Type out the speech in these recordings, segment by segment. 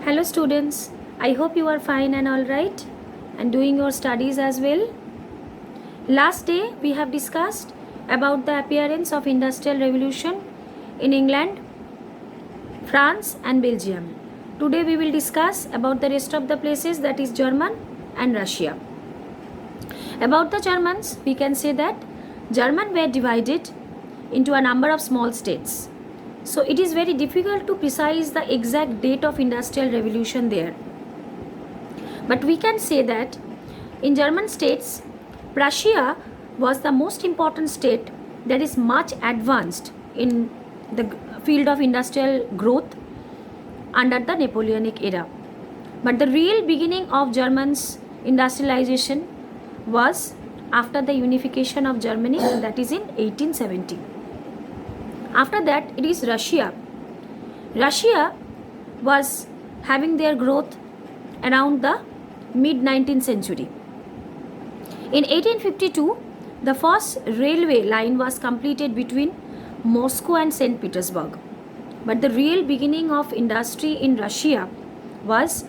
Hello students, I hope you are fine and alright and doing your studies as well. Last day we have discussed about the appearance of Industrial Revolution in England, France and Belgium. Today we will discuss about the rest of the places, that is German and Russia. About the Germans, we can say that Germans were divided into a number of small states. So it is very difficult to precise the exact date of Industrial Revolution there. But we can say that in German states, Prussia was the most important state that is much advanced in the field of industrial growth under the Napoleonic era. But the real beginning of Germans' industrialization was after the unification of Germany, that is in 1870. After that, it is Russia. Russia was having their growth around the mid-19th century. In 1852, the first railway line was completed between Moscow and St. Petersburg. But the real beginning of industry in Russia was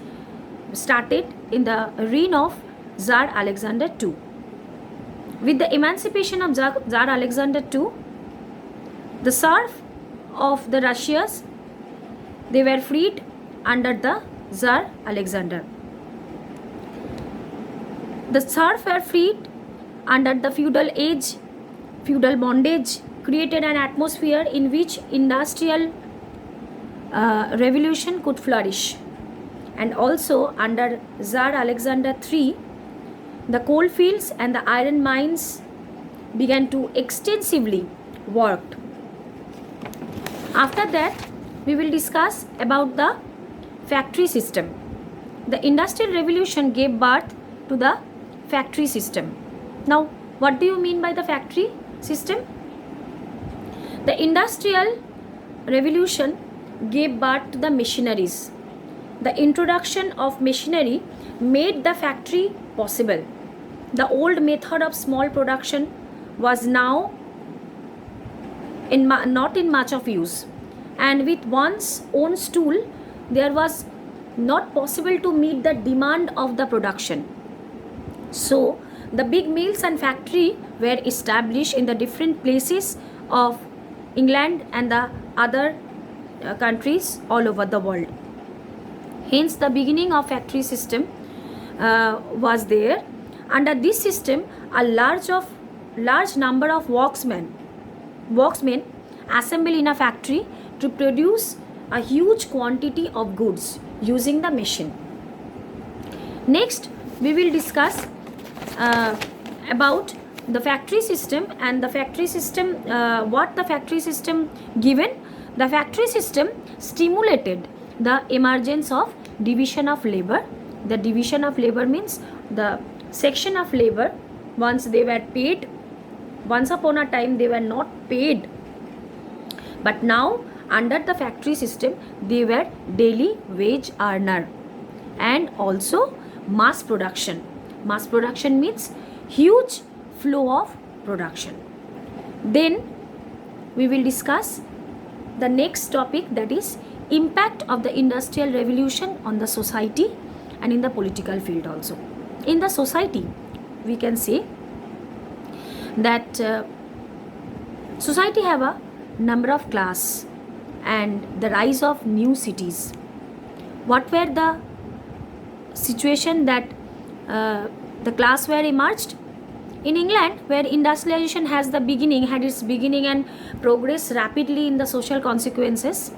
started in the reign of Tsar Alexander II. With the emancipation of Tsar Alexander II, the serfs of the Russians, they were freed under the Tsar Alexander. The serfs were freed under the feudal age. Feudal bondage created an atmosphere in which industrial revolution could flourish. And also under Tsar Alexander III, the coal fields and the iron mines began to extensively worked. After that, we will discuss about the factory system. The Industrial Revolution gave birth to the factory system. Now, what do you mean by the factory system? The Industrial Revolution gave birth to the machineries. The introduction of machinery made the factory possible. The old method of small production was now not in much of use, and with one's own tool there was not possible to meet the demand of the production. So the big mills and factory were established in the different places of England and the other countries all over the world. Hence the beginning of factory system was there. Under this system, a large number of workmen assemble in a factory to produce a huge quantity of goods using the machine. Next, we will discuss about the factory system and the factory system, what the factory system given. The factory system stimulated the emergence of division of labor. The division of labor means the section of labor, once they were paid, once upon a time they were not paid, but now under the factory system they were daily wage earner. And also mass production. Mass production means huge flow of production. Then we will discuss the next topic, that is impact of the Industrial Revolution on the society and in the political field also. In the society, we can say that society have a number of class and the rise of new cities. What were the situation that the class were emerged? In England, where industrialization had its beginning and progress rapidly in the social consequences,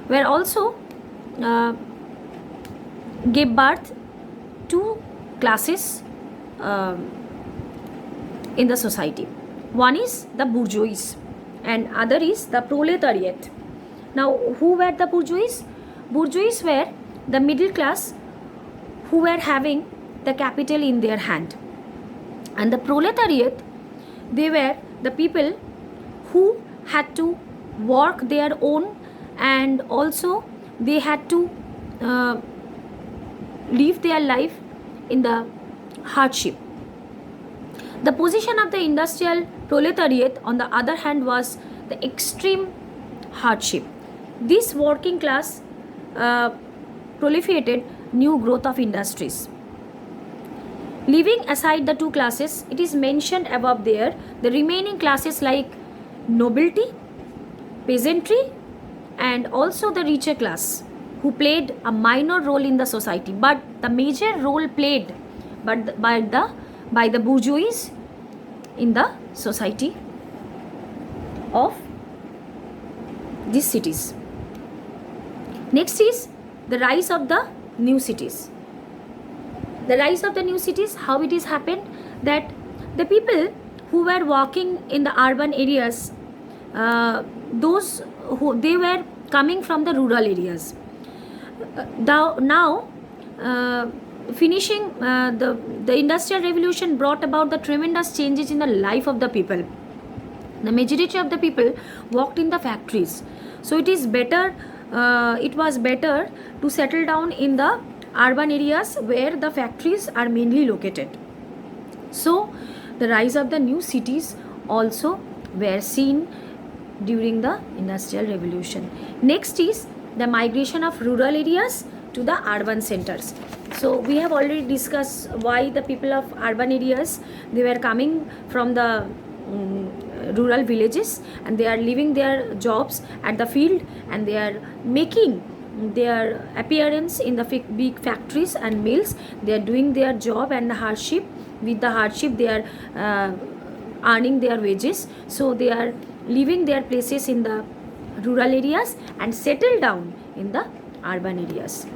where also gave birth to classes in the society. One is the bourgeoisie and other is the proletariat. Now, who were the bourgeoisie? Bourgeoisie were the middle class who were having the capital in their hand. And the proletariat, they were the people who had to work their own, and also they had to live their life in the hardship. The position of the industrial proletariat, on the other hand, was the extreme hardship. This working class proliferated new growth of industries. Leaving aside the two classes, it is mentioned above there, the remaining classes like nobility, peasantry, and also the richer class, who played a minor role in the society, but the major role played by the bourgeois in the society of these cities. Next is the rise of the new cities. The rise of the new cities, how it is happened, that the people who were walking in the urban areas, those who they were coming from the rural areas. Now, finishing the industrial revolution brought about the tremendous changes in the life of the people. The majority of the people worked in the factories, so it is better. It was better to settle down in the urban areas where the factories are mainly located. So, the rise of the new cities also were seen during the industrial revolution. Next is the migration of rural areas to the urban centers. So we have already discussed why the people of urban areas, they were coming from the rural villages, and they are leaving their jobs at the field, and they are making their appearance in the big factories and mills. They are doing their job, and with the hardship they are earning their wages. So they are leaving their places in the rural areas and settle down in the urban areas.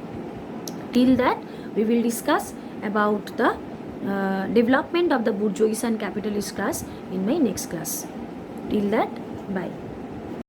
Till that, we will discuss about the development of the bourgeois and capitalist class in my next class. Till that, bye.